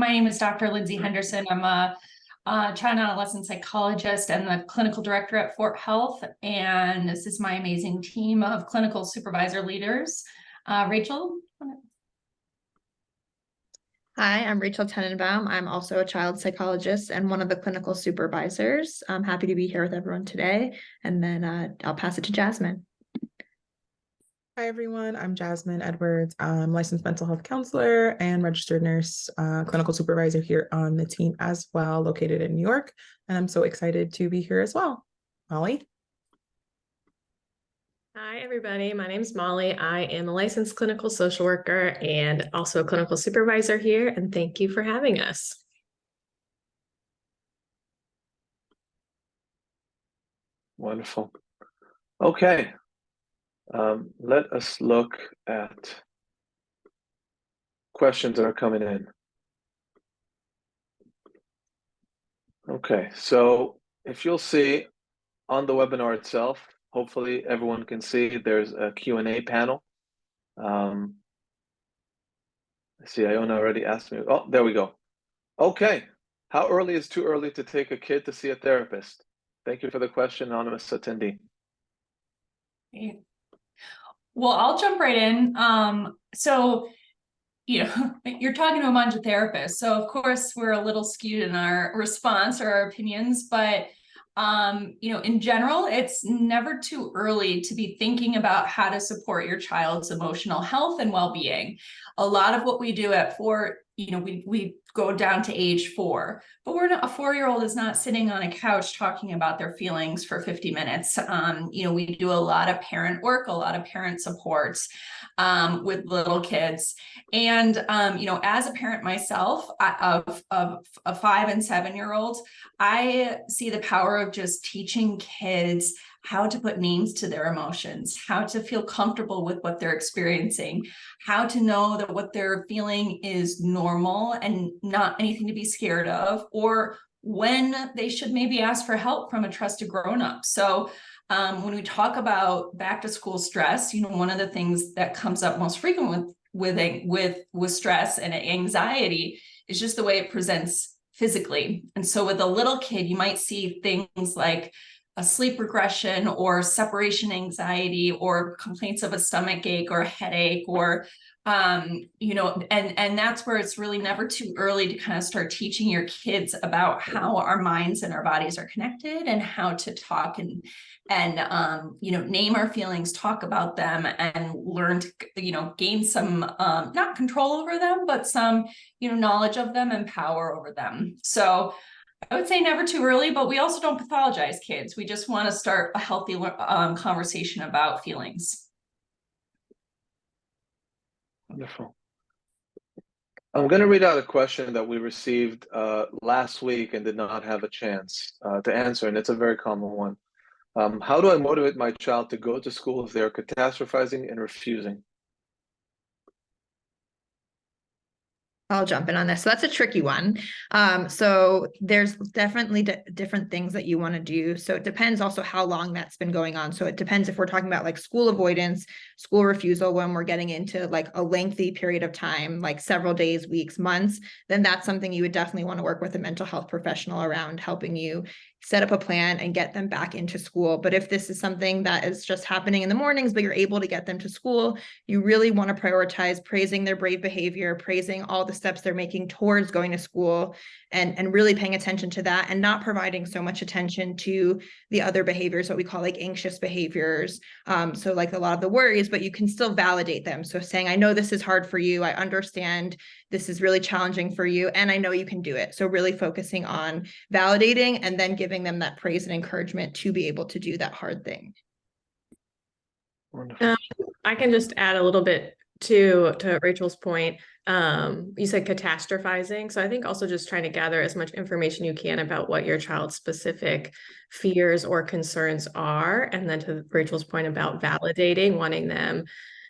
my name is Dr. Lindsay Henderson. I'm a child and adolescent psychologist and the clinical director at Fort Health. And this is my amazing team of clinical supervisor leaders. Rachel? Hi, I'm Rachel Tenenbaum. I'm also a child psychologist and one of the clinical supervisors. I'm happy to be here with everyone today. And then I'll pass it to Jasmine. Hi, everyone. I'm Jasmine Edwards. I'm licensed mental health counselor and registered nurse, clinical supervisor here on the team as well, located in New York. And I'm so excited to be here as well. Molly? Hi, everybody. My name is Molly. I am a licensed clinical social worker and also a clinical supervisor here. And thank you for having us. Wonderful. Okay. Let us look at questions that are coming in. Okay, so if you'll see on the webinar itself, hopefully everyone can see there's a Q&A panel. I see Iona already asked me. Oh, there we go. Okay, how early is too early to take a kid to see a therapist? Thank you for the question, anonymous attendee. Well, I'll jump right in. So, you're talking to a bunch of therapists. So of course we're a little skewed in our response or our opinions, but in general, it's never too early to be thinking about how to support your child's emotional health and well-being. A lot of what we do at Fort, we go down to age 4, but a 4-year-old is not sitting on a couch talking about their feelings for 50 minutes. We do a lot of parent work, a lot of parent supports with little kids. And, as a parent myself of 5 and 7-year-olds, I see the power of just teaching kids how to put names to their emotions, how to feel comfortable with what they're experiencing, how to know that what they're feeling is normal and not anything to be scared of, or when they should maybe ask for help from a trusted grown-up. So when we talk about back to school stress, one of the things that comes up most frequent with stress and anxiety is just the way it presents physically. And so with a little kid, you might see things like a sleep regression or separation anxiety or complaints of a stomach ache or a headache or and that's where it's really never too early to kind of start teaching your kids about how our minds and our bodies are connected and how to talk and name our feelings, talk about them, and learn to gain some not control over them, but some knowledge of them and power over them. So I would say never too early, but we also don't pathologize kids. We just want to start a healthy conversation about feelings. Wonderful. I'm going to read out a question that we received last week and did not have a chance to answer, and it's a very common one. How do I motivate my child to go to school if they're catastrophizing and refusing? I'll jump in on this. So that's a tricky one. So there's definitely different things that you want to do. So it depends also how long that's been going on. So it depends if we're talking about like school avoidance, school refusal, when we're getting into like a lengthy period of time, like several days, weeks, months, then that's something you would definitely want to work with a mental health professional around helping you set up a plan and get them back into school. But if this is something that is just happening in the mornings, but you're able to get them to school, you really want to prioritize praising their brave behavior, praising all the steps they're making towards going to school, and really paying attention to that and not providing so much attention to the other behaviors, what we call like anxious behaviors. So like a lot of the worries, but you can still validate them. So saying, I know this is hard for you. I understand this is really challenging for you, and I know you can do it. So really focusing on validating and then giving them that praise and encouragement to be able to do that hard thing. Wonderful. I can just add a little bit to Rachel's point. You said catastrophizing. So I think also just trying to gather as much information you can about what your child's specific fears or concerns are. And then to Rachel's point about validating, wanting them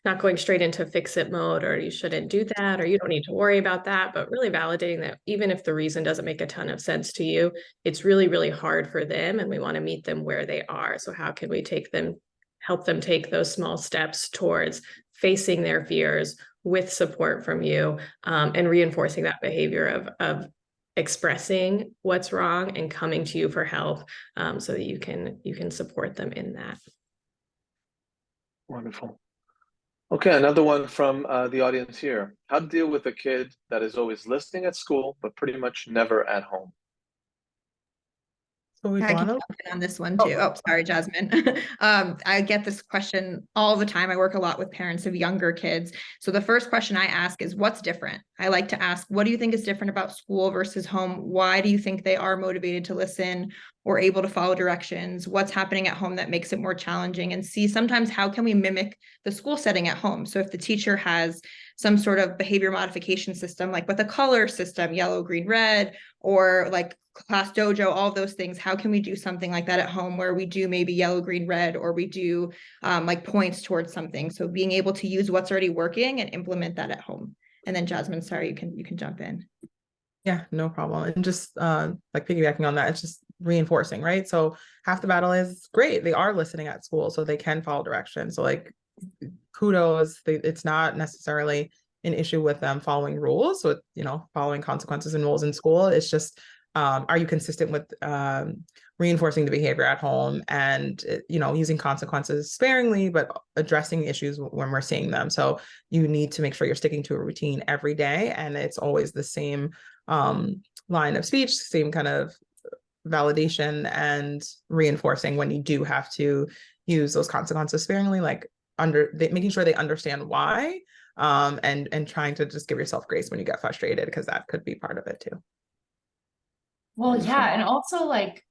not going straight into fix it mode, or you shouldn't do that, or you don't need to worry about that, but really validating that even if the reason doesn't make a ton of sense to you, it's really, really hard for them. And we want to meet them where they are. So how can we take them help them take those small steps towards facing their fears with support from you, and reinforcing that behavior of expressing what's wrong and coming to you for help, so that you can support them in that. Wonderful. Okay, another one from the audience here. How to deal with a kid that is always listening at school, but pretty much never at home? So we I can want jump in on this one too. Oh, sorry, Jasmine. I get this question all the time. I work a lot with parents of younger kids. So the first question I ask is, what's different? I like to ask, what do you think is different about school versus home? Why do you think they are motivated to listen or able to follow directions? What's happening at home that makes it more challenging? And see sometimes how can we mimic the school setting at home? So if the teacher has some sort of behavior modification system, like with a color system, yellow, green, red, or like class dojo, all of those things, how can we do something like that at home where we do maybe yellow, green, red, or we do like points towards something? So being able to use what's already working and implement that at home. And then Jasmine, sorry, you can jump in. Yeah, no problem. And just like piggybacking on that, it's just reinforcing, right? So half the battle is great. They are listening at school, so they can follow directions. So like kudos, it's not necessarily an issue with them following rules. So, following consequences and rules in school. It's just, are you consistent with reinforcing the behavior at home and, using consequences sparingly, but addressing issues when we're seeing them. So you need to make sure you're sticking to a routine every day. And it's always the same line of speech, same kind of validation and reinforcing when you do have to use those consequences sparingly, like making sure they understand why, and trying to just give yourself grace when you get frustrated, because that could be part of it too. Well, yeah, and also like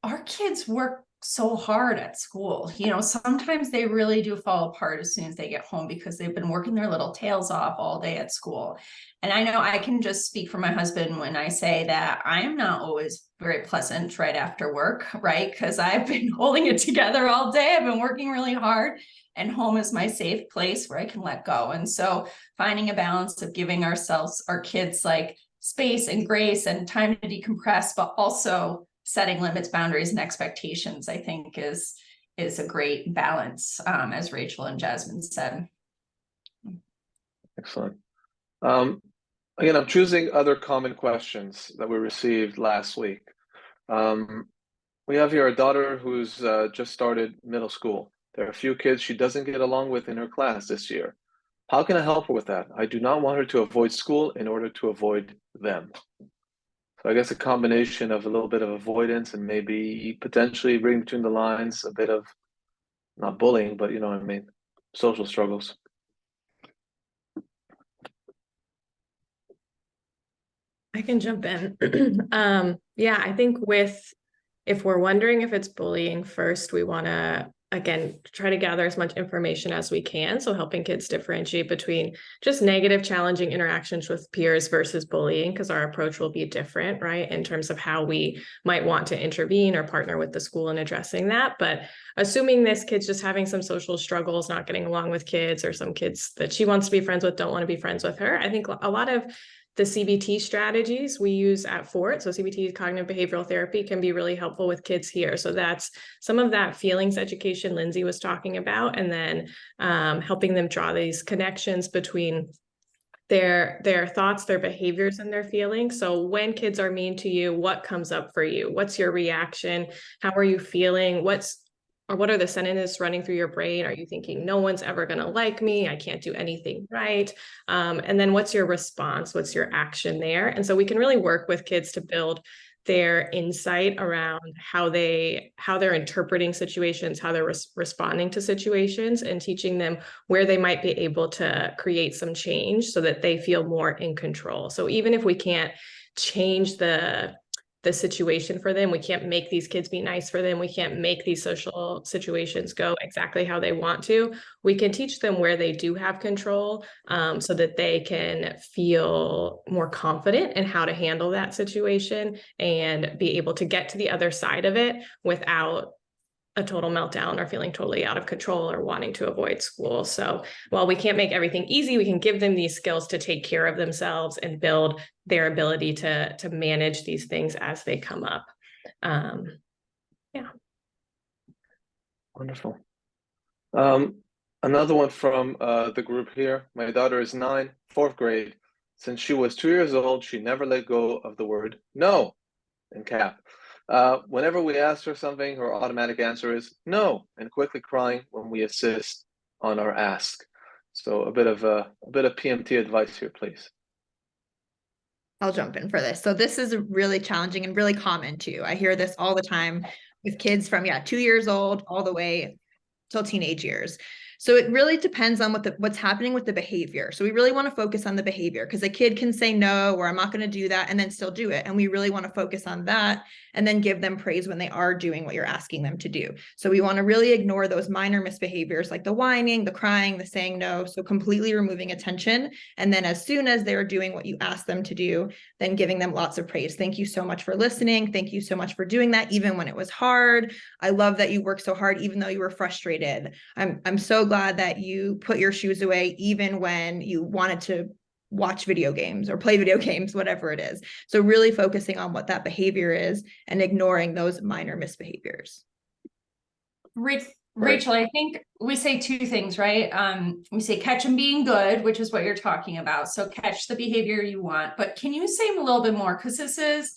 our kids work so hard at school. Sometimes they really do fall apart as soon as they get home because they've been working their little tails off all day at school. And I know I can just speak for my husband when I say that I am not always very pleasant right after work, right? Because I've been holding it together all day. I've been working really hard, and home is my safe place where I can let go. And so finding a balance of giving our kids like space and grace and time to decompress, but also setting limits, boundaries, and expectations, I think is a great balance, as Rachel and Jasmine said. Excellent. Again, I'm choosing other common questions that we received last week. We have here a daughter who's just started middle school. There are a few kids she doesn't get along with in her class this year. How can I help her with that? I do not want her to avoid school in order to avoid them. So I guess a combination of a little bit of avoidance and maybe potentially reading between the lines, a bit of not bullying, but you know what I mean, social struggles. I can jump in. Yeah, I think if we're wondering if it's bullying, first, we want to, again, try to gather as much information as we can. So helping kids differentiate between just negative, challenging interactions with peers versus bullying, because our approach will be different, right? In terms of how we might want to intervene or partner with the school in addressing that. But assuming this kid's just having some social struggles, not getting along with kids, or some kids that she wants to be friends with don't want to be friends with her, I think a lot of the CBT strategies we use at Fort, so CBT, cognitive behavioral therapy, can be really helpful with kids here. So that's some of that feelings education Lindsay was talking about, and then helping them draw these connections between their thoughts, their behaviors, and their feelings. So when kids are mean to you, what comes up for you? What's your reaction? How are you feeling? What are the sentences running through your brain? Are you thinking, no one's ever going to like me? I can't do anything right. And then what's your response? What's your action there? And so we can really work with kids to build their insight around how they're interpreting situations, how they're responding to situations, and teaching them where they might be able to create some change so that they feel more in control. So even if we can't change the situation for them, we can't make these kids be nice for them, we can't make these social situations go exactly how they want to, we can teach them where they do have control, so that they can feel more confident in how to handle that situation and be able to get to the other side of it without a total meltdown or feeling totally out of control or wanting to avoid school. So while we can't make everything easy, we can give them these skills to take care of themselves and build their ability to manage these things as they come up. Yeah. Wonderful. Another one from the group here. My daughter is 9, 4th grade. Since she was 2 years old, she never let go of the word no in cap. Whenever we ask her something, her automatic answer is no, and quickly crying when we assist on our ask. So a bit of PMT advice here, please. I'll jump in for this. So this is really challenging and really common too. I hear this all the time with kids from 2 years old all the way till teenage years. So it really depends on what's happening with the behavior. So we really want to focus on the behavior, because a kid can say no, or I'm not going to do that, and then still do it. And we really want to focus on that and then give them praise when they are doing what you're asking them to do. So we want to really ignore those minor misbehaviors like the whining, the crying, the saying no. So completely removing attention. And then as soon as they're doing what you ask them to do, then giving them lots of praise. Thank you so much for listening. Thank you so much for doing that, even when it was hard. I love that you worked so hard, even though you were frustrated. I'm so glad that you put your shoes away, even when you wanted to watch video games or play video games, whatever it is. So really focusing on what that behavior is and ignoring those minor misbehaviors. Rachel, I think we say two things, right? We say catch them being good, which is what you're talking about. So catch the behavior you want, but can you say a little bit more? Because this is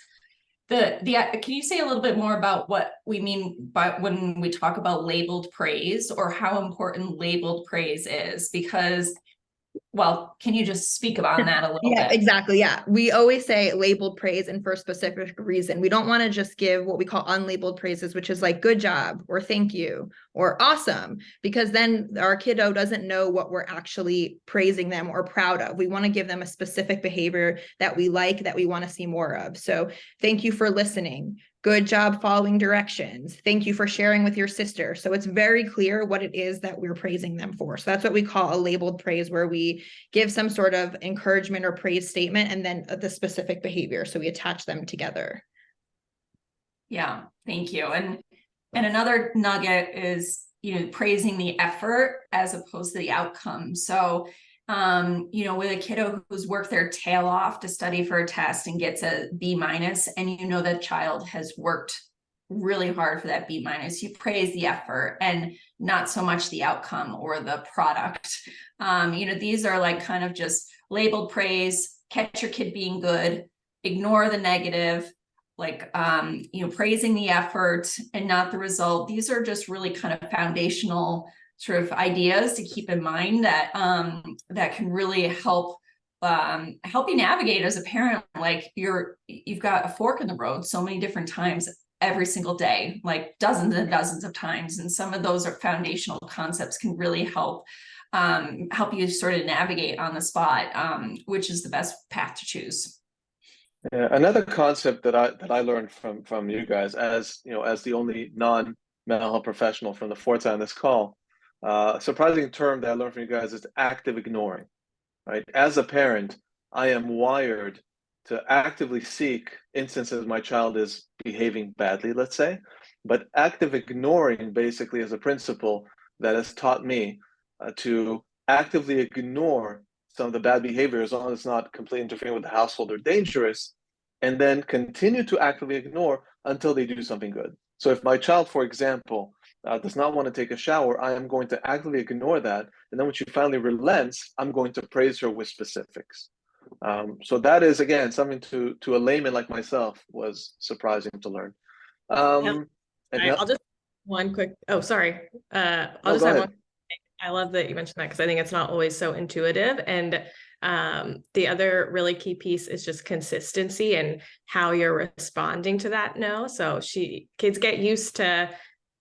can you say a little bit more about what we mean by when we talk about labeled praise, or how important labeled praise is? Because, well, can you just speak about that a little bit? Exactly. Yeah. We always say labeled praise, and for a specific reason. We don't want to just give what we call unlabeled praises, which is like good job or thank you or awesome, because then our kiddo doesn't know what we're actually praising them or proud of. We want to give them a specific behavior that we like, that we want to see more of. So thank you for listening. Good job following directions. Thank you for sharing with your sister. So it's very clear what it is that we're praising them for. So that's what we call a labeled praise, where we give some sort of encouragement or praise statement and then the specific behavior. So we attach them together. Yeah, thank you. And another nugget is, praising the effort as opposed to the outcome. So with a kiddo who's worked their tail off to study for a test and gets a B-, and that child has worked really hard for that B-, you praise the effort and not so much the outcome or the product. These are like kind of just labeled praise, catch your kid being good, ignore the negative, like praising the effort and not the result. These are just really kind of foundational sort of ideas to keep in mind that that can really help you navigate as a parent. Like you've got a fork in the road so many different times every single day, like dozens and dozens of times, and some of those are foundational concepts can really help you sort of navigate on the spot, which is the best path to choose. Yeah, another concept that I learned from you guys, as as the only non-mental health professional from the fourth time on this call, surprising term that I learned from you guys is active ignoring. Right? As a parent, I am wired to actively seek instances my child is behaving badly, let's say, but active ignoring basically is a principle that has taught me to actively ignore some of the bad behavior, as long as it's not completely interfering with the household or dangerous, and then continue to actively ignore until they do something good. So if my child, for example, does not want to take a shower, I am going to actively ignore that. And then when she finally relents, I'm going to praise her with specifics. So that is, again, something to a layman like myself was surprising to learn. I'll just one quick, oh, sorry. I'll just have one. I love that you mentioned that, because I think it's not always so intuitive. And the other really key piece is just consistency and how you're responding to that no. So kids get used to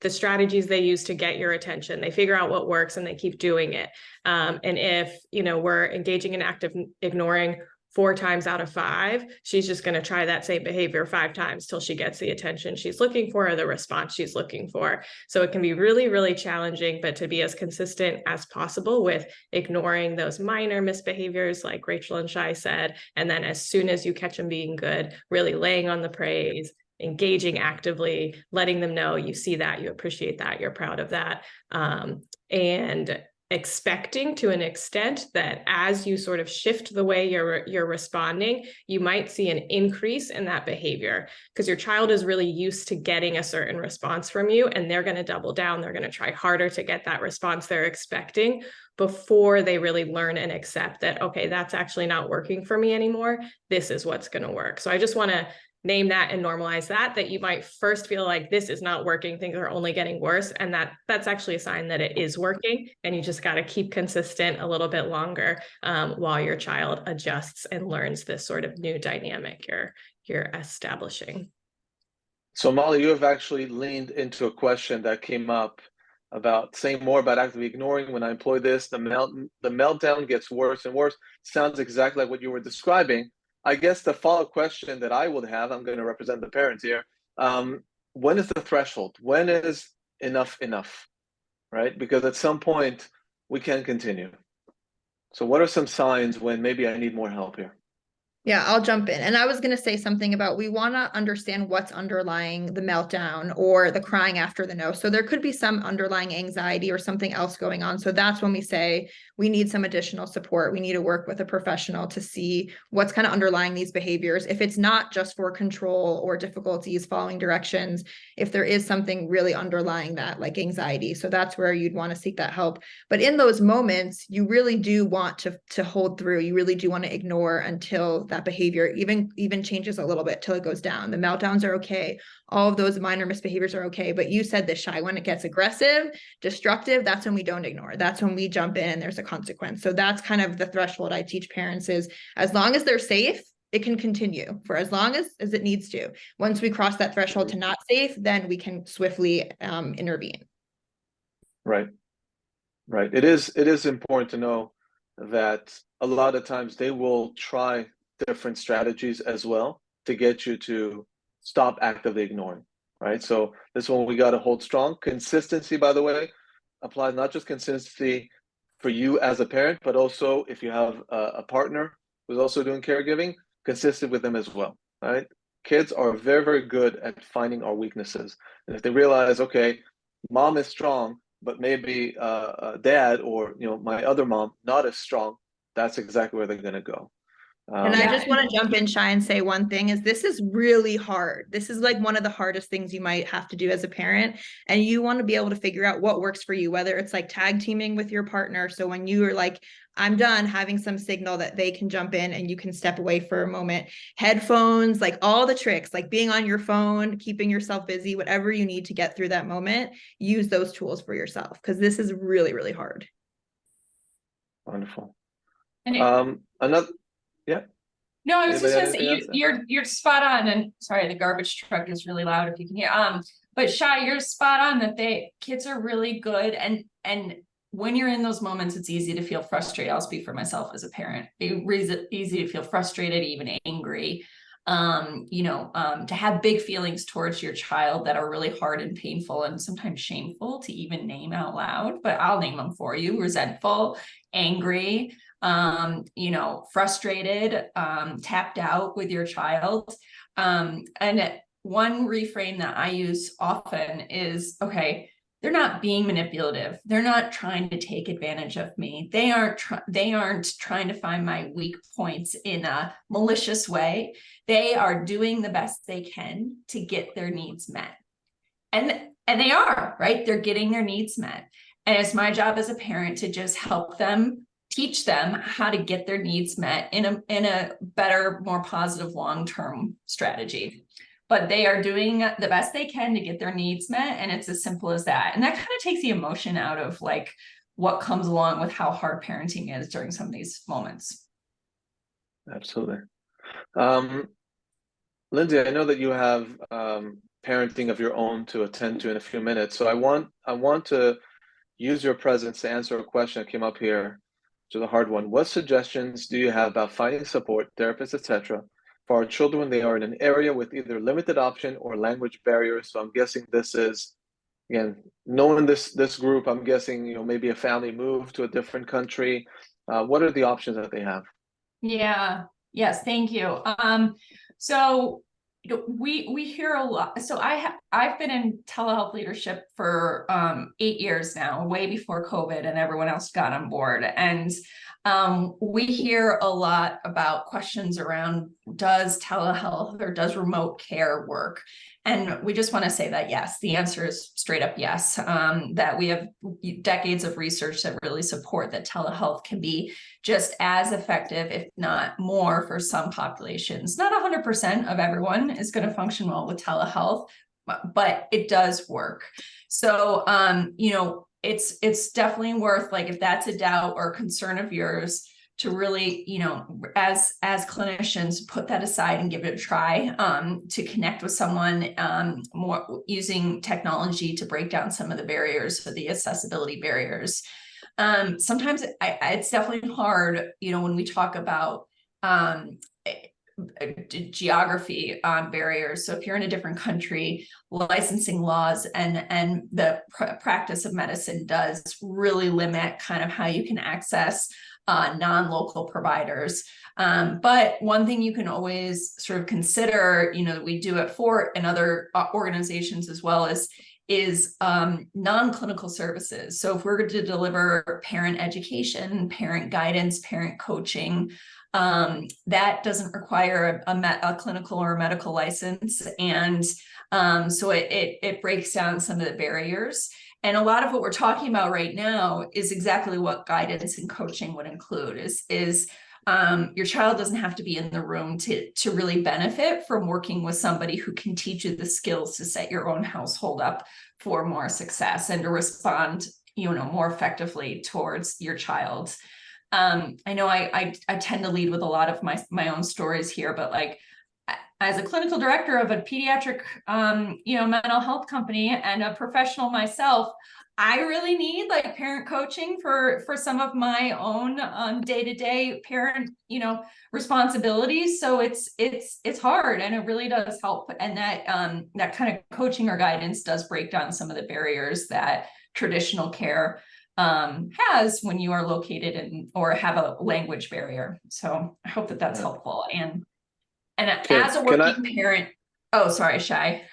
the strategies they use to get your attention. They figure out what works and they keep doing it. And if, we're engaging in active ignoring 4 times out of 5, she's just going to try that same behavior 5 times till she gets the attention she's looking for or the response she's looking for. So it can be really, really challenging, but to be as consistent as possible with ignoring those minor misbehaviors, like Rachel and Shai said, and then as soon as you catch them being good, really laying on the praise, engaging actively, letting them know you see that, you appreciate that, you're proud of that. And expecting to an extent that as you sort of shift the way you're responding, you might see an increase in that behavior, because your child is really used to getting a certain response from you, and they're going to double down. They're going to try harder to get that response they're expecting before they really learn and accept that, okay, that's actually not working for me anymore. This is what's going to work. So I just want to name that and normalize that you might first feel like this is not working, things are only getting worse, and that's actually a sign that it is working, and you just got to keep consistent a little bit longer while your child adjusts and learns this sort of new dynamic you're establishing. So Molly, you have actually leaned into a question that came up about saying more about actively ignoring. When I employ this, the meltdown gets worse and worse. Sounds exactly like what you were describing. I guess the follow-up question that I would have, I'm going to represent the parents here. When is the threshold? When is enough enough, right? Because at some point we can continue. So what are some signs when maybe I need more help here? Yeah, I'll jump in. And I was going to say something about, we want to understand what's underlying the meltdown or the crying after the no. So there could be some underlying anxiety or something else going on. So that's when we say we need some additional support. We need to work with a professional to see what's kind of underlying these behaviors. If it's not just for control or difficulties following directions, if there is something really underlying that, like anxiety. So that's where you'd want to seek that help. But in those moments, you really do want to hold through. You really do want to ignore until that behavior even changes a little bit till it goes down. The meltdowns are okay. All of those minor misbehaviors are okay. But you said this, Shai, when it gets aggressive, destructive, that's when we don't ignore. That's when we jump in and there's a consequence. So that's kind of the threshold I teach parents is, as long as they're safe, it can continue for as long as it needs to. Once we cross that threshold to not safe, then we can swiftly intervene. Right. Right. It is important to know that a lot of times they will try different strategies as well to get you to stop actively ignoring, right? So this one we got to hold strong. Consistency, by the way, applies not just consistency for you as a parent, but also if you have a partner who's also doing caregiving, consistent with them as well, right? Kids are very, very good at finding our weaknesses. And if they realize, okay, mom is strong, but maybe dad or my other mom not as strong, that's exactly where they're going to go. And I just want to jump in, Shai, and say one thing is, this is really hard. This is like one of the hardest things you might have to do as a parent. And you want to be able to figure out what works for you, whether it's like tag teaming with your partner. So when you are like, I'm done, having some signal that they can jump in and you can step away for a moment. Headphones, like all the tricks, like being on your phone, keeping yourself busy, whatever you need to get through that moment, use those tools for yourself, because this is really, really hard. Wonderful. And yeah. No, I was just Anybody gonna have say anything else? you're spot on. And sorry, the garbage truck is really loud if you can hear. But Shai, you're spot on that kids are really good, and when you're in those moments, it's easy to feel frustrated. I'll speak for myself as a parent. It's easy to feel frustrated, even angry. To have big feelings towards your child that are really hard and painful and sometimes shameful to even name out loud, but I'll name them for you: resentful, angry, frustrated, tapped out with your child. And one reframe that I use often is, okay, they're not being manipulative. They're not trying to take advantage of me. They aren't trying to find my weak points in a malicious way. They are doing the best they can to get their needs met. And they are, right? They're getting their needs met. And it's my job as a parent to just help them, teach them how to get their needs met in a better, more positive long-term strategy. But they are doing the best they can to get their needs met. And it's as simple as that. And that kind of takes the emotion out of like what comes along with how hard parenting is during some of these moments. Absolutely. Lindsay, I know that you have parenting of your own to attend to in a few minutes. So I want to use your presence to answer a question that came up here, which is a hard one. What suggestions do you have about finding support, therapists, etc., for our children when they are in an area with either limited option or language barriers? So I'm guessing this is, again, knowing this group, I'm guessing maybe a family moved to a different country. What are the options that they have? Yeah. Yes. Thank you. So we hear a lot. So I've been in telehealth leadership for 8 years now, way before COVID and everyone else got on board. And we hear a lot about questions around, does telehealth or does remote care work? And we just want to say that yes, the answer is straight up yes. That we have decades of research that really support that telehealth can be just as effective, if not more, for some populations. Not 100% of everyone is going to function well with telehealth, but it does work. So, it's definitely worth, like, if that's a doubt or a concern of yours, to really, as clinicians, put that aside and give it a try, to connect with someone, more using technology to break down some of the barriers, so the accessibility barriers. Sometimes it's definitely hard, when we talk about geography barriers. So if you're in a different country, licensing laws and the practice of medicine does really limit kind of how you can access non-local providers. But one thing you can always sort of consider, we do at Fort and other organizations as well, is non-clinical services. So if we're going to deliver parent education, parent guidance, parent coaching, that doesn't require a clinical or a medical license. And so it breaks down some of the barriers. And a lot of what we're talking about right now is exactly what guidance and coaching would include, is your child doesn't have to be in the room to really benefit from working with somebody who can teach you the skills to set your own household up for more success and to respond, more effectively towards your child. I know I tend to lead with a lot of my own stories here, but like, as a clinical director of a pediatric, mental health company and a professional myself, I really need like parent coaching for some of my own day-to-day parent, responsibilities. So it's hard, and it really does help. And that kind of coaching or guidance does break down some of the barriers that traditional care has when you are located in or have a language barrier. So I hope that that's helpful. And as a working parent, oh, sorry, Shai.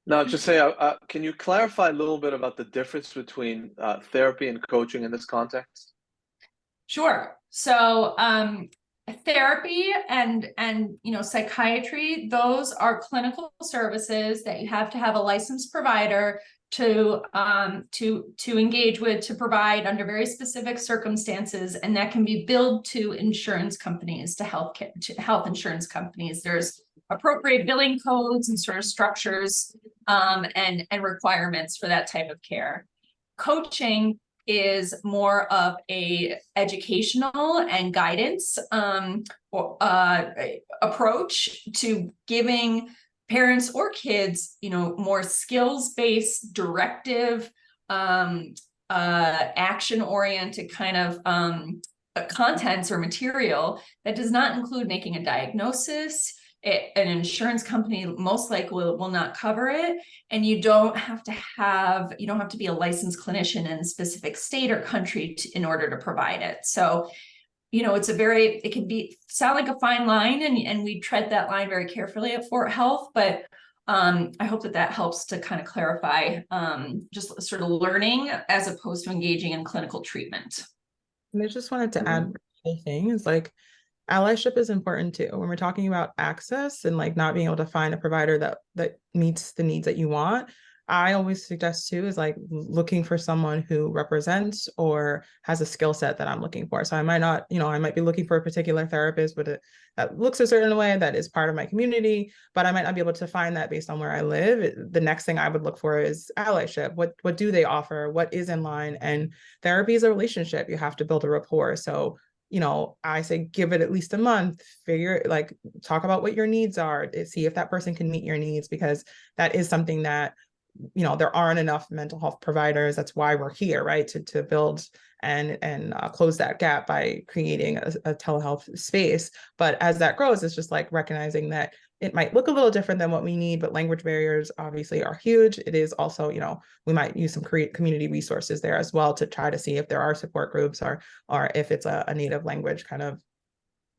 No, just say, can you clarify a little bit about the difference between therapy and coaching in this context? Sure. So therapy and psychiatry, those are clinical services that you have to have a licensed provider to engage with, to provide under very specific circumstances, and that can be billed to insurance companies, to health insurance companies. There's appropriate billing codes and sort of structures and requirements for that type of care. Coaching is more of a educational and guidance approach to giving parents or kids, more skills-based, directive, action-oriented kind of contents or material that does not include making a diagnosis. An insurance company most likely will not cover it, and you don't have to be a licensed clinician in a specific state or country in order to provide it. So it can sound like a fine line, and we tread that line very carefully at Fort Health, but I hope that helps to kind of clarify just sort of learning as opposed to engaging in clinical treatment. And I just wanted to add one thing, is like, allyship is important too. When we're talking about access and like not being able to find a provider that meets the needs that you want, I always suggest too is like looking for someone who represents or has a skill set that I'm looking for. So I might be looking for a particular therapist that looks a certain way, that is part of my community, but I might not be able to find that based on where I live. The next thing I would look for is allyship. What do they offer? What is in line? And therapy is a relationship. You have to build a rapport. So I say give it at least a month, talk about what your needs are, see if that person can meet your needs, because that is something that, there aren't enough mental health providers. That's why we're here, right? To build and close that gap by creating a telehealth space. But as that grows, it's just like recognizing that it might look a little different than what we need, but language barriers obviously are huge. It is also, we might use some community resources there as well to try to see if there are support groups or if it's a native language kind of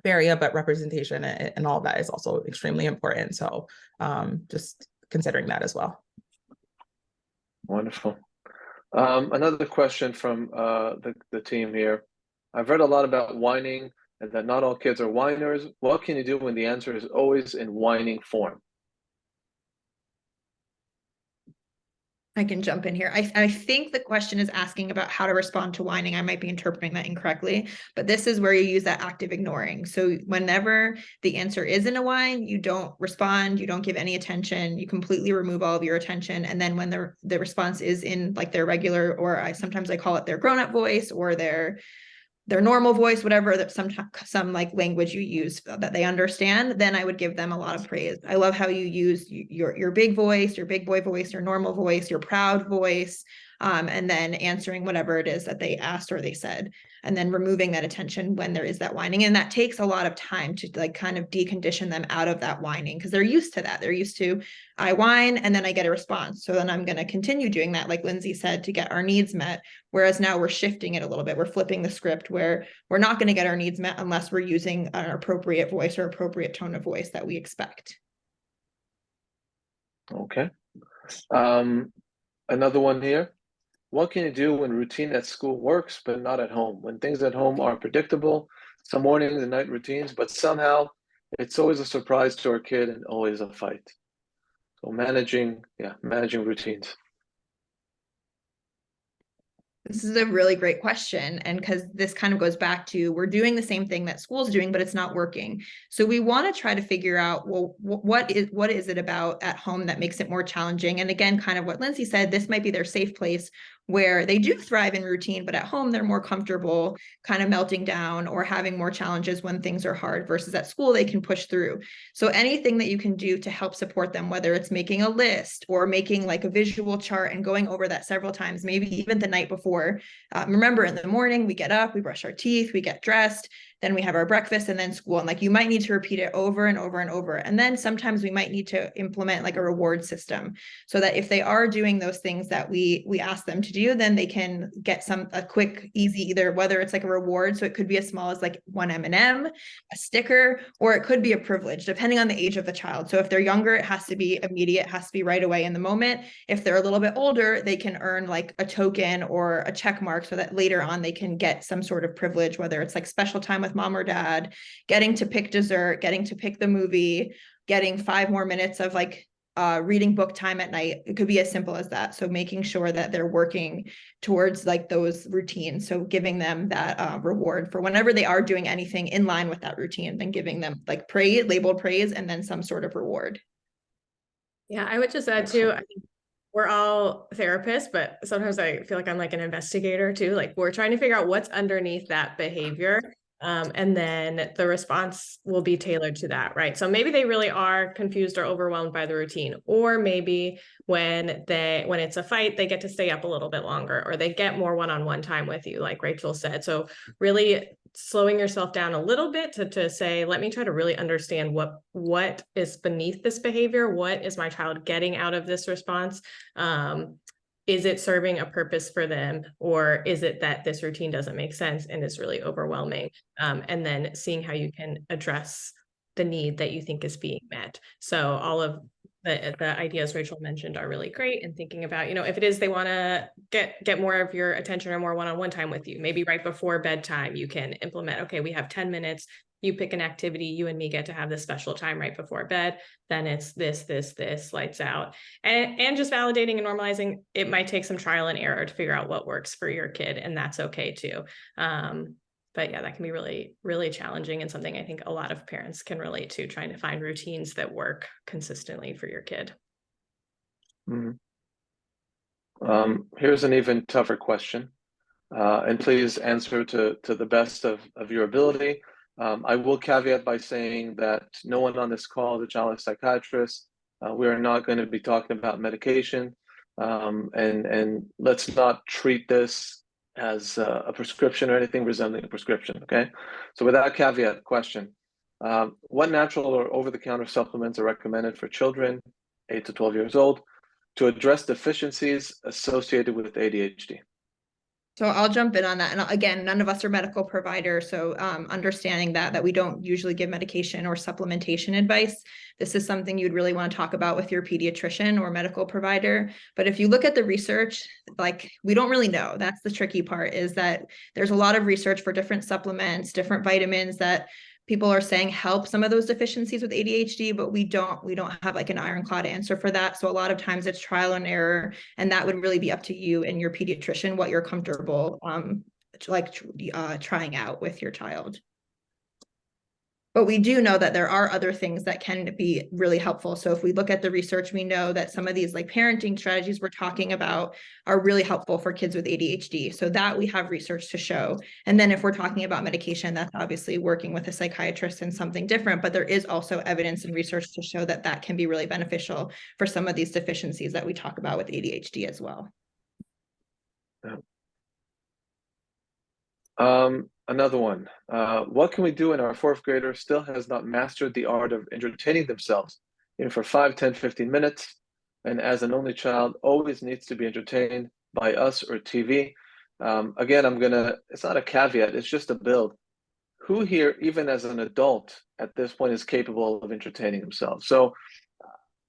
area, but representation and all of that is also extremely important. So just considering that as well. Wonderful. Another question from the team here. I've read a lot about whining and that not all kids are whiners. What can you do when the answer is always in whining form? I can jump in here. I think the question is asking about how to respond to whining. I might be interpreting that incorrectly, but this is where you use that active ignoring. So whenever the answer is in a whine, you don't respond, you don't give any attention, you completely remove all of your attention. And then when the response is in like their regular, or sometimes I call it their grown-up voice or their normal voice, whatever that some like language you use that they understand, then I would give them a lot of praise. I love how you use your big voice, your big boy voice, your normal voice, your proud voice, and then answering whatever it is that they asked or they said, and then removing that attention when there is that whining. And that takes a lot of time to like kind of decondition them out of that whining, because they're used to that. They're used to, I whine and then I get a response. So then I'm going to continue doing that, like Lindsay said, to get our needs met. Whereas now we're shifting it a little bit. We're flipping the script where we're not going to get our needs met unless we're using an appropriate voice or appropriate tone of voice that we expect. Okay. Another one here. What can you do when routine at school works, but not at home? When things at home are predictable, some mornings and night routines, but somehow it's always a surprise to our kid and always a fight. So managing routines. This is a really great question. And because this kind of goes back to, we're doing the same thing that school's doing, but it's not working. So we want to try to figure out, well, what is it about at home that makes it more challenging? And again, kind of what Lindsay said, this might be their safe place where they do thrive in routine, but at home they're more comfortable kind of melting down or having more challenges when things are hard, versus at school they can push through. So anything that you can do to help support them, whether it's making a list or making like a visual chart and going over that several times, maybe even the night before. Remember, in the morning we get up, we brush our teeth, we get dressed, then we have our breakfast, and then school. And like you might need to repeat it over and over and over. And then sometimes we might need to implement like a reward system, so that if they are doing those things that we ask them to do, then they can get a quick, easy, either whether it's like a reward. So it could be as small as like one M&M, a sticker, or it could be a privilege, depending on the age of the child. So if they're younger, it has to be immediate, it has to be right away in the moment. If they're a little bit older, they can earn like a token or a check mark so that later on they can get some sort of privilege, whether it's like special time with mom or dad, getting to pick dessert, getting to pick the movie, getting 5 more minutes of like reading book time at night. It could be as simple as that. So making sure that they're working towards like those routines. So giving them that reward for whenever they are doing anything in line with that routine, then giving them like praise, labeled praise, and then some sort of reward. Yeah, I would just add too, I think we're all therapists, but sometimes I feel like I'm like an investigator too. Like we're trying to figure out what's underneath that behavior. And then the response will be tailored to that, right? So maybe they really are confused or overwhelmed by the routine, or maybe when it's a fight, they get to stay up a little bit longer, or they get more one-on-one time with you, like Rachel said. So really slowing yourself down a little bit to say, let me try to really understand what is beneath this behavior. What is my child getting out of this response? Is it serving a purpose for them, or is it that this routine doesn't make sense and is really overwhelming? And then seeing how you can address the need that you think is being met. So all of the ideas Rachel mentioned are really great, and thinking about, if it is they want to get more of your attention or more one-on-one time with you, maybe right before bedtime, you can implement, okay, we have 10 minutes, you pick an activity, you and me get to have this special time right before bed, then it's this, lights out. And just validating and normalizing, it might take some trial and error to figure out what works for your kid, and that's okay too. But yeah, that can be really, really challenging, and something I think a lot of parents can relate to, trying to find routines that work consistently for your kid. Mm-hmm. Here's an even tougher question, and please answer to the best of your ability. I will caveat by saying that no one on this call is a child psychiatrist. We are not going to be talking about medication, and let's not treat this as a prescription or anything resembling a prescription, okay? So with that caveat, question, what natural or over-the-counter supplements are recommended for children 8 to 12 years old to address deficiencies associated with ADHD? So I'll jump in on that. And again, none of us are medical providers. So understanding that we don't usually give medication or supplementation advice. This is something you'd really want to talk about with your pediatrician or medical provider. But if you look at the research, like we don't really know. That's the tricky part, is that there's a lot of research for different supplements, different vitamins that people are saying help some of those deficiencies with ADHD, but we don't have like an ironclad answer for that. So a lot of times it's trial and error, and that would really be up to you and your pediatrician what you're comfortable trying out with your child. But we do know that there are other things that can be really helpful. So if we look at the research, we know that some of these like parenting strategies we're talking about are really helpful for kids with ADHD. So that we have research to show. And then if we're talking about medication, that's obviously working with a psychiatrist and something different. But there is also evidence and research to show that that can be really beneficial for some of these deficiencies that we talk about with ADHD as well. Another one. What can we do when our fourth grader still has not mastered the art of entertaining themselves, for 5, 10, 15 minutes, and as an only child, always needs to be entertained by us or TV? Again, it's not a caveat, it's just a build. Who here, even as an adult at this point, is capable of entertaining themselves? So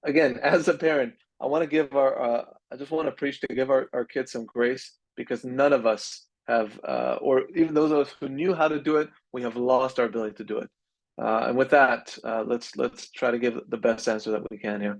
again, as a parent, I just want to preach to give our kids some grace, because none of us have, or even those of us who knew how to do it, we have lost our ability to do it. And with that, let's try to give the best answer that we can here.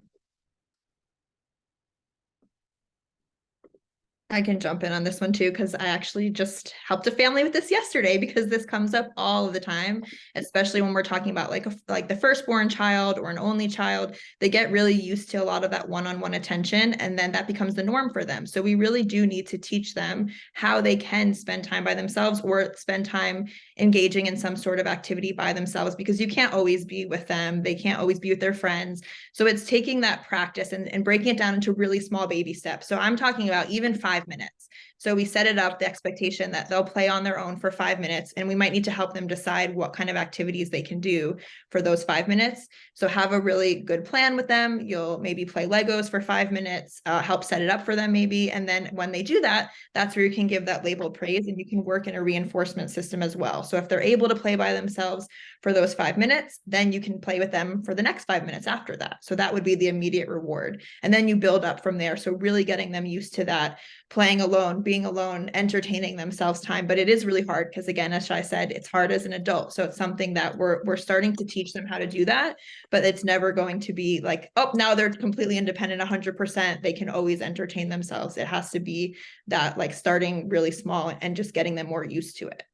I can jump in on this one too, because I actually just helped a family with this yesterday, because this comes up all of the time, especially when we're talking about like the firstborn child or an only child. They get really used to a lot of that one-on-one attention, and then that becomes the norm for them. So we really do need to teach them how they can spend time by themselves, or spend time engaging in some sort of activity by themselves, because you can't always be with them. They can't always be with their friends. So it's taking that practice and breaking it down into really small baby steps. So I'm talking about even 5 minutes. So we set it up, the expectation that they'll play on their own for 5 minutes, and we might need to help them decide what kind of activities they can do for those 5 minutes. So have a really good plan with them. You'll maybe play Legos for 5 minutes, help set it up for them maybe. And then when they do that, that's where you can give that labeled praise, and you can work in a reinforcement system as well. So if they're able to play by themselves for those 5 minutes, then you can play with them for the next 5 minutes after that. So that would be the immediate reward. And then you build up from there. So really getting them used to that playing alone, being alone, entertaining themselves time. But it is really hard, because again, as Shai said, it's hard as an adult. So it's something that we're starting to teach them how to do that, but it's never going to be like, oh, now they're completely independent 100%. They can always entertain themselves. It has to be that like starting really small and just getting them more used to it.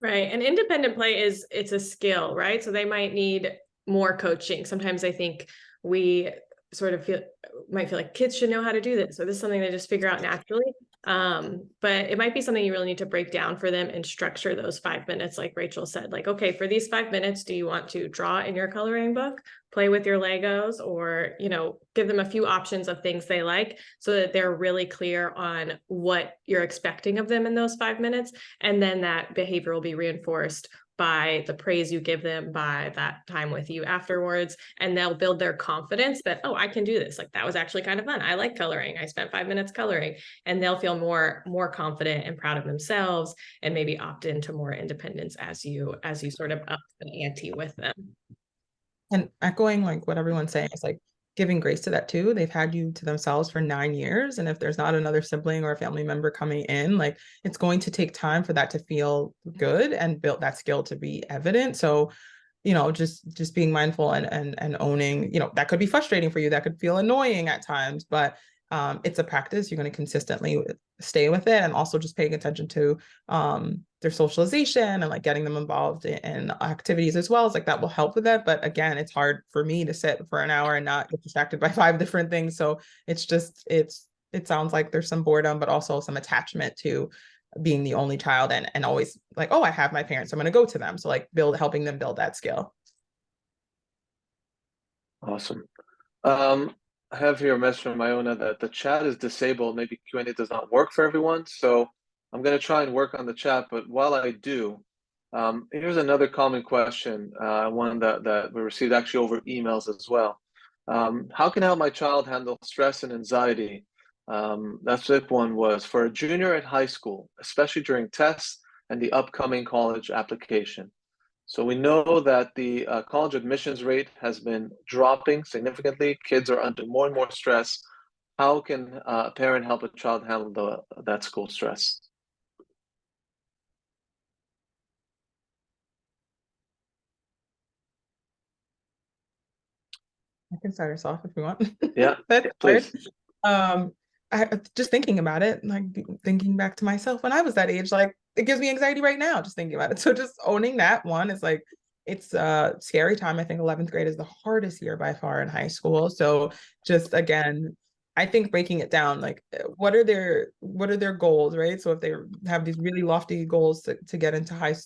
Right. And independent play it's a skill, right? So they might need more coaching. Sometimes I think we sort of might feel like kids should know how to do this, or this is something they just figure out naturally. But it might be something you really need to break down for them and structure those 5 minutes. Like Rachel said, like, okay, for these 5 minutes, do you want to draw in your coloring book, play with your Legos, or, give them a few options of things they like, so that they're really clear on what you're expecting of them in those 5 minutes. And then that behavior will be reinforced by the praise you give them, by that time with you afterwards, and they'll build their confidence that, oh, I can do this. Like, that was actually kind of fun. I like coloring. I spent 5 minutes coloring, and they'll feel more confident and proud of themselves, and maybe opt into more independence as you sort of up the ante with them. And echoing like what everyone's saying, is like giving grace to that too. They've had you to themselves for 9 years. And if there's not another sibling or a family member coming in, like it's going to take time for that to feel good and build that skill to be evident. So, just being mindful and owning, that could be frustrating for you. That could feel annoying at times, but it's a practice. You're going to consistently stay with it, and also just paying attention to their socialization and like getting them involved in activities as well, as like that will help with that. But again, it's hard for me to sit for an hour and not get distracted by 5 different things. So it sounds like there's some boredom, but also some attachment to being the only child, and always like, oh, I have my parents, I'm going to go to them. So like helping them build that skill. Awesome. I have here a message from Iona that the chat is disabled. Maybe Q&A does not work for everyone. So I'm going to try and work on the chat. But while I do, here's another common question, one that we received actually over emails as well. How can I help my child handle stress and anxiety That specific one was for a junior in high school, especially during tests and the upcoming college application. So we know that the college admissions rate has been dropping significantly. Kids are under more and more stress. How can a parent help a child handle that school stress? I can start us off if you want. Yeah, That's hard. please. I just thinking about it, like thinking back to myself when I was that age, like it gives me anxiety right now just thinking about it. So just owning that one is like it's a scary time. I think 11th grade is the hardest year by far in high school. So just again, I think breaking it down, like what are their goals, right? So if they have these really lofty goals to get into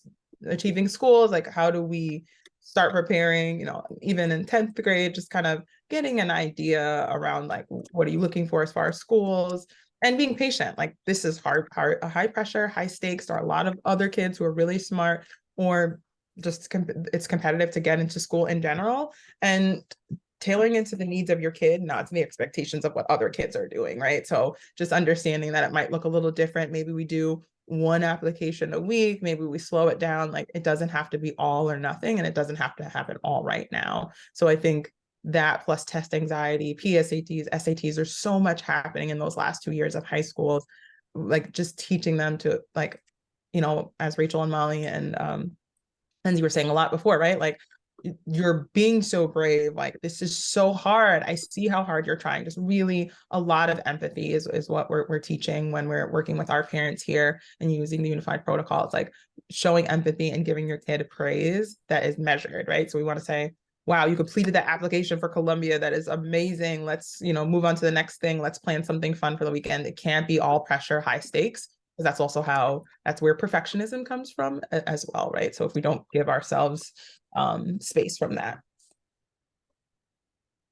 achieving schools, like how do we start preparing, even in 10th grade, just kind of getting an idea around like what are you looking for as far as schools and being patient. Like this is hard, high pressure, high stakes. There are a lot of other kids who are really smart or just it's competitive to get into school in general, and tailoring into the needs of your kid, not to the expectations of what other kids are doing, right? So just understanding that it might look a little different. Maybe we do one application a week, maybe we slow it down. Like it doesn't have to be all or nothing, and it doesn't have to happen all right now. So I think that plus test anxiety, PSATs, SATs, there's so much happening in those last 2 years of high school, like just teaching them to like, as Rachel and Molly and Lindsay were saying a lot before, right? Like you're being so brave. Like this is so hard. I see how hard you're trying. Just really a lot of empathy is what we're teaching when we're working with our parents here and using the unified protocol. It's like showing empathy and giving your kid praise that is measured, right? So we want to say, wow, you completed that application for Columbia. That is amazing. Let's, move on to the next thing. Let's plan something fun for the weekend. It can't be all pressure, high stakes, because that's where perfectionism comes from as well, right? So if we don't give ourselves space from that.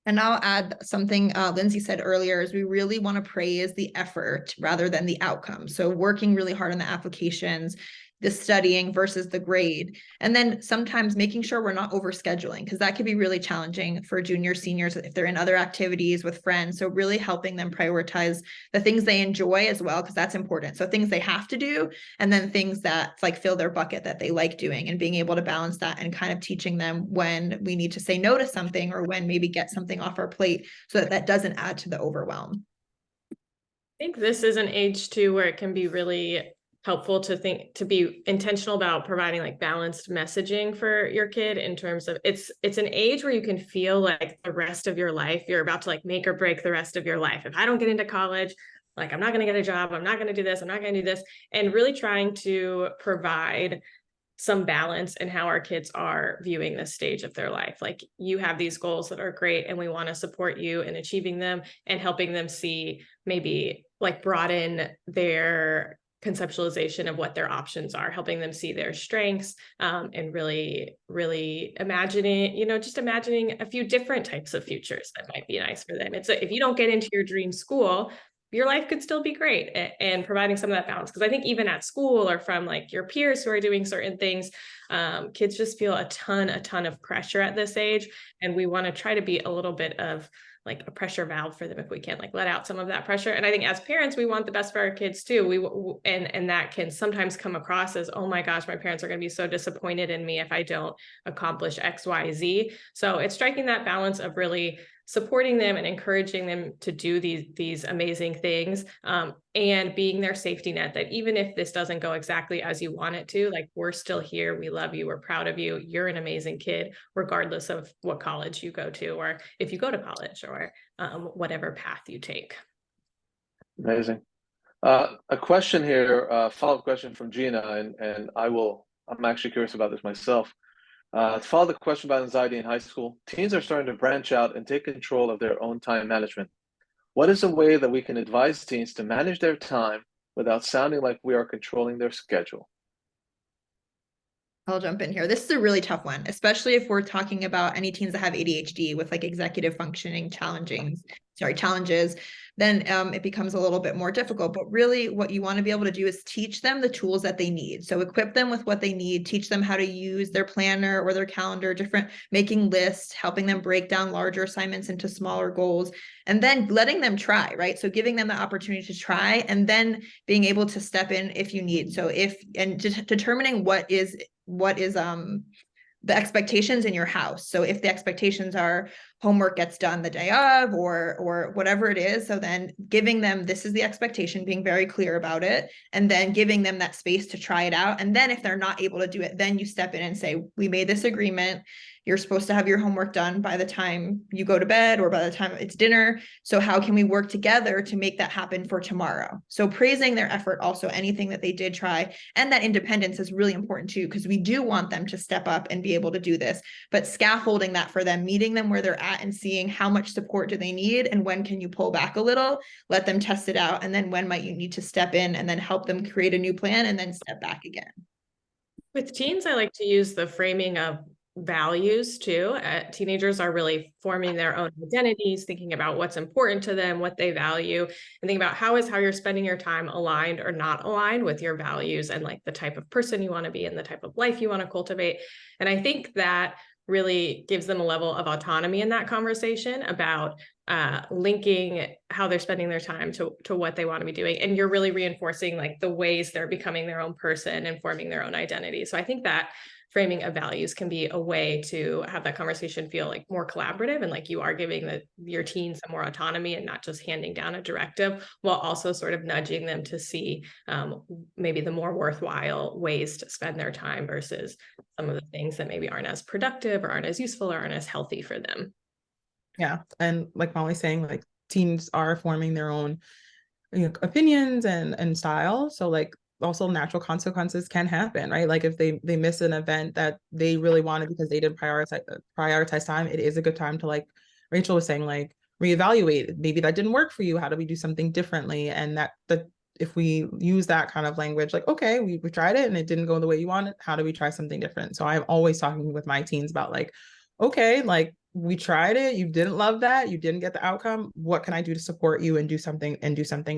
And I'll add something Lindsay said earlier is we really want to praise the effort rather than the outcome. So working really hard on the applications, the studying versus the grade. And then sometimes making sure we're not overscheduling, because that could be really challenging for junior seniors if they're in other activities with friends. So really helping them prioritize the things they enjoy as well, because that's important. So things they have to do, and then things that like fill their bucket that they like doing, and being able to balance that and kind of teaching them when we need to say no to something or when maybe get something off our plate so that that doesn't add to the overwhelm. I think this is an age too where it can be really helpful to be intentional about providing like balanced messaging for your kid in terms of it's an age where you can feel like the rest of your life, you're about to like make or break the rest of your life. If I don't get into college, like I'm not going to get a job, I'm not going to do this, I'm not going to do this. And really trying to provide some balance in how our kids are viewing this stage of their life. Like you have these goals that are great and we want to support you in achieving them, and helping them see maybe like broaden their conceptualization of what their options are, helping them see their strengths, and really imagining, just imagining a few different types of futures that might be nice for them. If you don't get into your dream school, your life could still be great, and providing some of that balance. Because I think even at school or from like your peers who are doing certain things, kids just feel a ton of pressure at this age. And we want to try to be a little bit of like a pressure valve for them if we can, like let out some of that pressure. And I think as parents, we want the best for our kids too. And that can sometimes come across as, oh my gosh, my parents are going to be so disappointed in me if I don't accomplish X, Y, Z. So it's striking that balance of really supporting them and encouraging them to do these amazing things, and being their safety net, that even if this doesn't go exactly as you want it to, like we're still here, we love you, we're proud of you, you're an amazing kid, regardless of what college you go to, or if you go to college, or whatever path you take. Amazing. A question here, follow-up question from Gina, and I'm actually curious about this myself. To follow the question about anxiety in high school, teens are starting to branch out and take control of their own time management. What is a way that we can advise teens to manage their time without sounding like we are controlling their schedule? I'll jump in here. This is a really tough one, especially if we're talking about any teens that have ADHD with like executive functioning challenges, then it becomes a little bit more difficult. But really what you want to be able to do is teach them the tools that they need. So equip them with what they need, teach them how to use their planner or their calendar, making lists, helping them break down larger assignments into smaller goals, and then letting them try, right? So giving them the opportunity to try and then being able to step in if you need. So determining what is the expectations in your house. So if the expectations are homework gets done the day of or whatever it is, so then giving them, this is the expectation, being very clear about it, and then giving them that space to try it out. And then if they're not able to do it, then you step in and say, we made this agreement. You're supposed to have your homework done by the time you go to bed or by the time it's dinner. So how can we work together to make that happen for tomorrow? So praising their effort, also anything that they did try, and that independence is really important too, because we do want them to step up and be able to do this, but scaffolding that for them, meeting them where they're at and seeing how much support do they need and when can you pull back a little, let them test it out, and then when might you need to step in and then help them create a new plan and then step back again. With teens, I like to use the framing of values too. Teenagers are really forming their own identities, thinking about what's important to them, what they value, and think about how you're spending your time aligned or not aligned with your values and like the type of person you want to be and the type of life you want to cultivate. And I think that really gives them a level of autonomy in that conversation about linking how they're spending their time to what they want to be doing. And you're really reinforcing like the ways they're becoming their own person and forming their own identity. So I think that framing of values can be a way to have that conversation feel like more collaborative and like you are giving your teens some more autonomy and not just handing down a directive, while also sort of nudging them to see maybe the more worthwhile ways to spend their time versus some of the things that maybe aren't as productive or aren't as useful or aren't as healthy for them. Yeah. And like Molly's saying, like teens are forming their own opinions and style. So like also natural consequences can happen, right? Like if they miss an event that they really wanted because they didn't prioritize time, it is a good time to, like Rachel was saying, like reevaluate. Maybe that didn't work for you. How do we do something differently? And that if we use that kind of language, like, okay, we tried it and it didn't go the way you wanted. How do we try something different? So I'm always talking with my teens about like, okay, like we tried it, you didn't love that, you didn't get the outcome, what can I do to support you and do something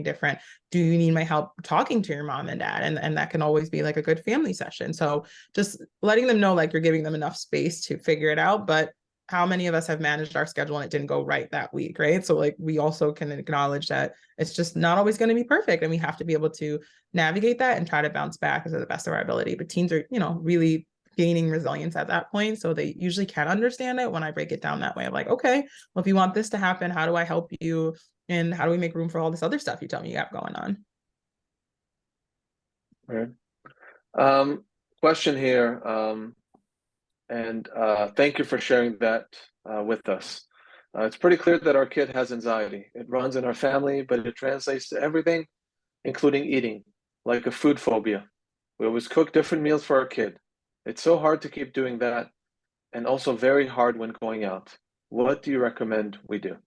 different? Do you need my help talking to your mom and dad? And that can always be like a good family session. So just letting them know like you're giving them enough space to figure it out. But how many of us have managed our schedule and it didn't go right that week, right? So like we also can acknowledge that it's just not always going to be perfect and we have to be able to navigate that and try to bounce back to the best of our ability. But teens are, really gaining resilience at that point. So they usually can understand it when I break it down that way. I'm like, okay, well, if you want this to happen, how do I help you? And how do we make room for all this other stuff you tell me you have going on? Right. Question here. And thank you for sharing that with us. It's pretty clear that our kid has anxiety. It runs in our family, but it translates to everything, including eating, like a food phobia. We always cook different meals for our kid. It's so hard to keep doing that, and also very hard when going out. What do you recommend we do?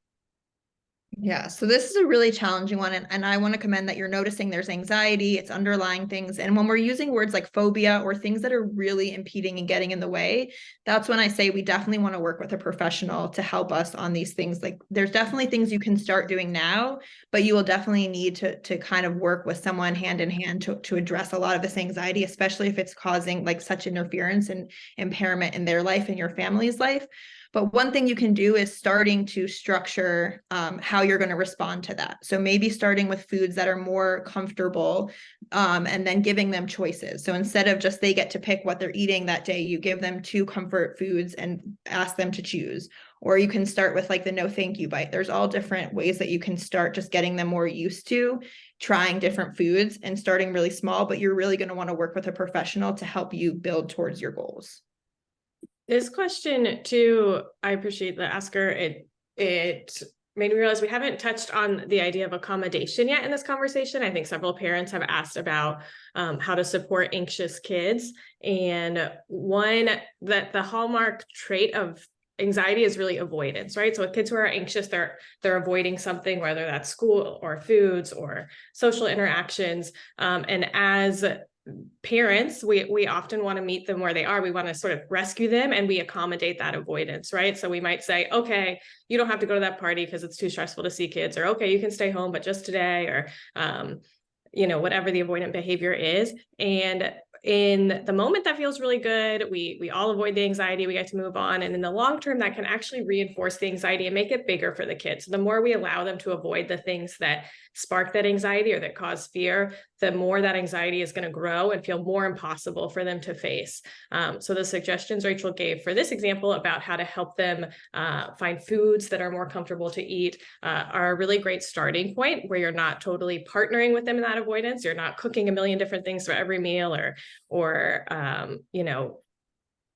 Yeah, so this is a really challenging one. And I want to commend that you're noticing there's anxiety, it's underlying things. And when we're using words like phobia or things that are really impeding and getting in the way, that's when I say we definitely want to work with a professional to help us on these things. Like there's definitely things you can start doing now, but you will definitely need to kind of work with someone hand in hand to address a lot of this anxiety, especially if it's causing like such interference and impairment in their life and your family's life. But one thing you can do is starting to structure how you're going to respond to that. So maybe starting with foods that are more comfortable and then giving them choices. So instead of just they get to pick what they're eating that day, you give them 2 comfort foods and ask them to choose. Or you can start with like the no thank you bite. There's all different ways that you can start just getting them more used to trying different foods and starting really small, but you're really going to want to work with a professional to help you build towards your goals. This question too, I appreciate the asker. It made me realize we haven't touched on the idea of accommodation yet in this conversation. I think several parents have asked about how to support anxious kids. And one, that the hallmark trait of anxiety is really avoidance, right? So with kids who are anxious, they're avoiding something, whether that's school or foods or social interactions. And as parents, we often want to meet them where they are. We want to sort of rescue them, and we accommodate that avoidance, right? So we might say, okay, you don't have to go to that party because it's too stressful to see kids, or okay, you can stay home, but just today, or whatever the avoidant behavior is. And in the moment, that feels really good. We all avoid the anxiety, we get to move on. And in the long term, that can actually reinforce the anxiety and make it bigger for the kids. So the more we allow them to avoid the things that spark that anxiety or that cause fear, the more that anxiety is going to grow and feel more impossible for them to face. So the suggestions Rachel gave for this example about how to help them find foods that are more comfortable to eat are a really great starting point, where you're not totally partnering with them in that avoidance. You're not cooking a million different things for every meal, or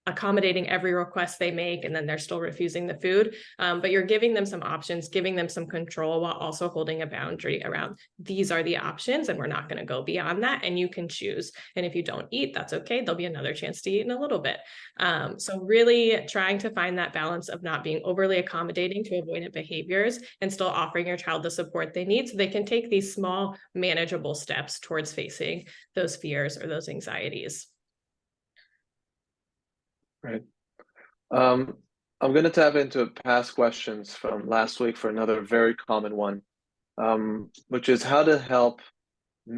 accommodating every request they make, and then they're still refusing the food. But you're giving them some options, giving them some control, while also holding a boundary around, these are the options, and we're not going to go beyond that, and you can choose. And if you don't eat, that's okay. There'll be another chance to eat in a little bit. So really trying to find that balance of not being overly accommodating to avoidant behaviors and still offering your child the support they need, so they can take these small, manageable steps towards facing those fears or those anxieties. Right. I'm going to tap into past questions from last week for another very common one, which is how to help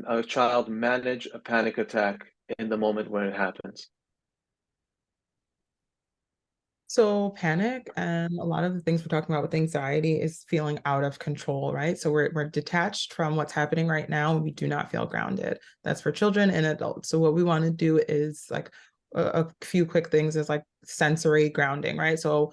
a child manage a panic attack in the moment when it happens. So panic and a lot of the things we're talking about with anxiety is feeling out of control, right? So we're detached from what's happening right now, and we do not feel grounded. That's for children and adults. So what we want to do is like a few quick things is like sensory grounding, right? So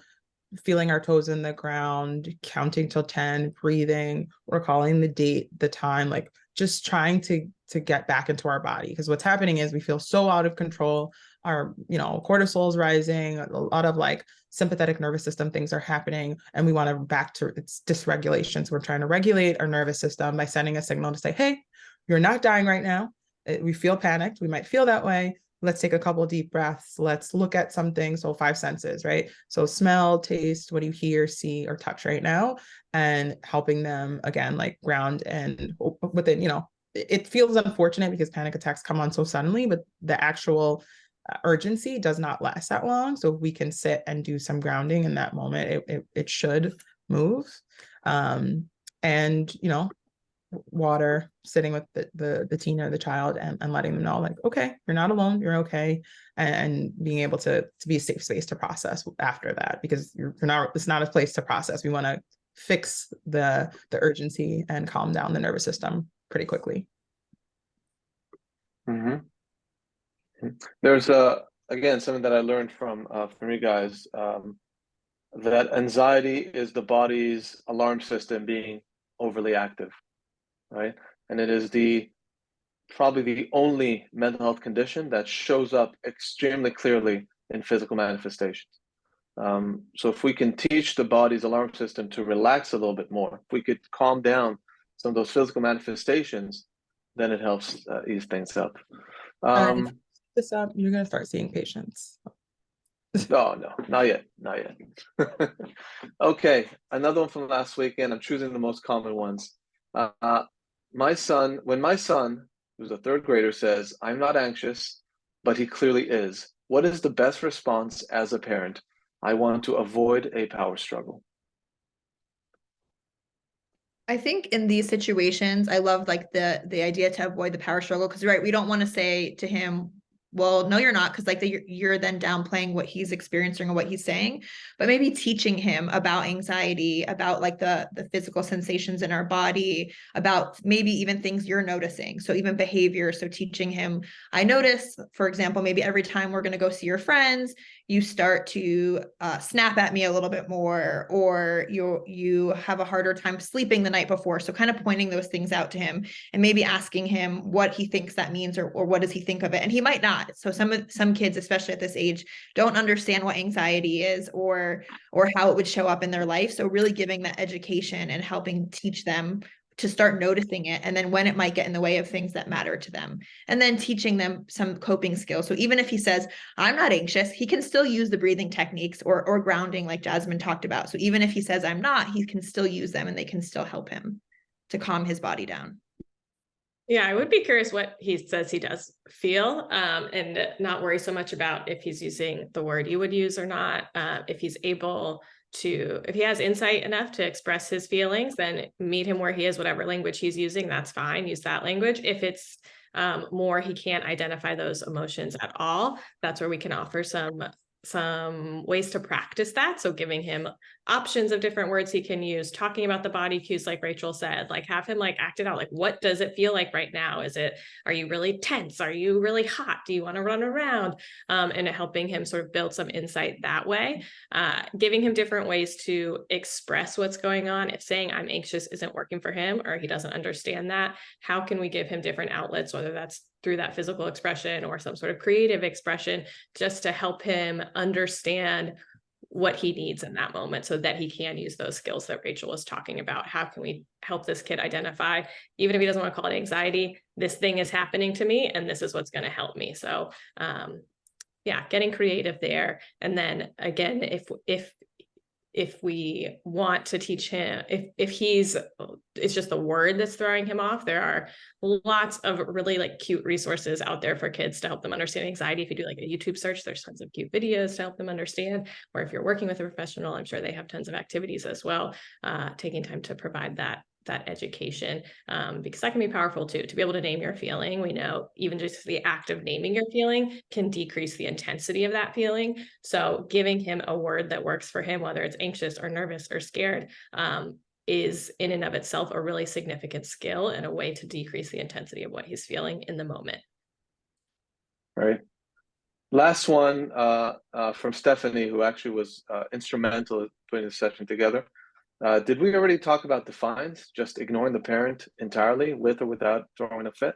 feeling our toes in the ground, counting till 10, breathing, recalling the date, the time, like just trying to get back into our body. Because what's happening is we feel so out of control. Our, cortisol is rising, a lot of like sympathetic nervous system things are happening, and we want to back to its dysregulation. So we're trying to regulate our nervous system by sending a signal to say, hey, you're not dying right now. We feel panicked. We might feel that way. Let's take a couple of deep breaths. Let's look at something. So 5 senses, right? So smell, taste, what do you hear, see, or touch right now? And helping them again, like ground and within, it feels unfortunate because panic attacks come on so suddenly, but the actual urgency does not last that long. So if we can sit and do some grounding in that moment, it should move. And water, sitting with the teen or the child and letting them know, like, okay, you're not alone, you're okay, and being able to be a safe space to process after that, because it's not a place to process. We want to fix the urgency and calm down the nervous system pretty quickly. Mm-hmm. There's again something that I learned from you guys, that anxiety is the body's alarm system being overly active, right? And it is probably the only mental health condition that shows up extremely clearly in physical manifestations. So if we can teach the body's alarm system to relax a little bit more, if we could calm down some of those physical manifestations, then it helps ease things up. This up, you're gonna start seeing patients. Oh, no, not yet. Okay, another one from last weekend. I'm choosing the most common ones. When my son, who's a 3rd grader, says, I'm not anxious, but he clearly is. What is the best response as a parent? I want to avoid a power struggle. I think in these situations, I love like the idea to avoid the power struggle, because right, we don't want to say to him, well, no, you're not, because like you're then downplaying what he's experiencing or what he's saying, but maybe teaching him about anxiety, about like the physical sensations in our body, about maybe even things you're noticing. So even behavior. So teaching him, I notice, for example, maybe every time we're going to go see your friends, you start to snap at me a little bit more, or you have a harder time sleeping the night before. So kind of pointing those things out to him and maybe asking him what he thinks that means, or what does he think of it. And he might not. So some kids, especially at this age, don't understand what anxiety is or how it would show up in their life. So really giving that education and helping teach them to start noticing it, and then when it might get in the way of things that matter to them, and then teaching them some coping skills. So even if he says, I'm not anxious, he can still use the breathing techniques or grounding like Jasmine talked about. So even if he says, I'm not, he can still use them, and they can still help him to calm his body down. Yeah, I would be curious what he says he does feel, and not worry so much about if he's using the word you would use or not. If he's able to, if he has insight enough to express his feelings, then meet him where he is, whatever language he's using, that's fine. Use that language. If it's more, he can't identify those emotions at all, that's where we can offer some ways to practice that. So giving him options of different words he can use, talking about the body cues, like Rachel said, like have him like act it out. Like, what does it feel like right now? Are you really tense? Are you really hot? Do you want to run around? And helping him sort of build some insight that way, giving him different ways to express what's going on. If saying I'm anxious isn't working for him, or he doesn't understand that, how can we give him different outlets, whether that's through that physical expression or some sort of creative expression, just to help him understand what he needs in that moment so that he can use those skills that Rachel was talking about. How can we help this kid identify, even if he doesn't want to call it anxiety, this thing is happening to me and this is what's going to help me. So yeah, getting creative there. And then again, if we want to teach him, if it's just the word that's throwing him off, there are lots of really like cute resources out there for kids to help them understand anxiety. If you do like a YouTube search, there's tons of cute videos to help them understand, or if you're working with a professional, I'm sure they have tons of activities as well, taking time to provide that education, because that can be powerful too, to be able to name your feeling. We know even just the act of naming your feeling can decrease the intensity of that feeling. So giving him a word that works for him, whether it's anxious or nervous or scared, is in and of itself a really significant skill and a way to decrease the intensity of what he's feeling in the moment. Right. Last one from Stephanie, who actually was instrumental in putting the session together. Did we already talk about defiance, just ignoring the parent entirely, with or without throwing a fit?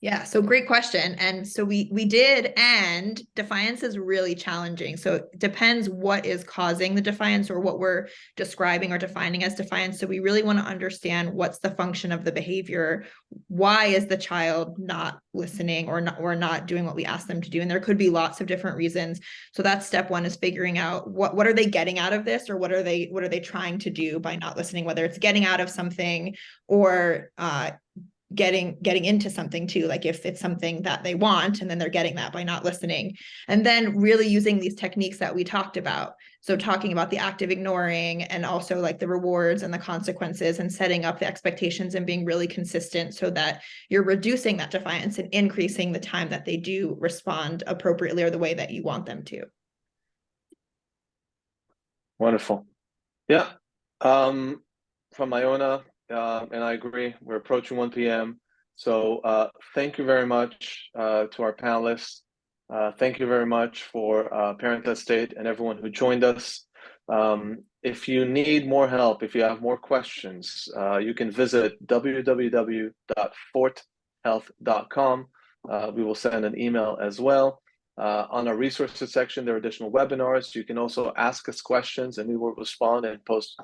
Yeah, so great question. And so we did, and defiance is really challenging. So it depends what is causing the defiance or what we're describing or defining as defiance. So we really want to understand what's the function of the behavior. Why is the child not listening or not doing what we ask them to do? And there could be lots of different reasons. So that's step one, is figuring out what are they getting out of this, or what are they trying to do by not listening, whether it's getting out of something or getting into something too, like if it's something that they want and then they're getting that by not listening. And then really using these techniques that we talked about, so talking about the active ignoring and also like the rewards and the consequences, and setting up the expectations and being really consistent so that you're reducing that defiance and increasing the time that they do respond appropriately or the way that you want them to. Wonderful. Yeah. From Iona, and I agree, we're approaching 1 p.m. So thank you very much to our panelists. Thank you very much for Parent at State and everyone who joined us. If you need more help, if you have more questions, you can visit www.forthealth.com. We will send an email as well. On our resources section, there are additional webinars. You can also ask us questions and we will respond and post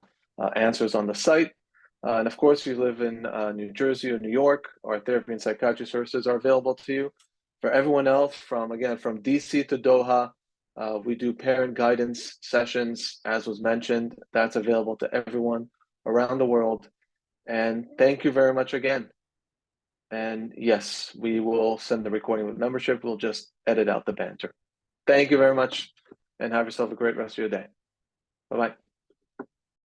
answers on the site. And of course, if you live in New Jersey or New York, our therapy and psychiatry services are available to you. For everyone else, from DC to Doha, we do parent guidance sessions, as was mentioned. That's available to everyone around the world. And thank you very much again. And yes, we will send the recording with membership. We'll just edit out the banter. Thank you very much and have yourself a great rest of your day. Bye-bye.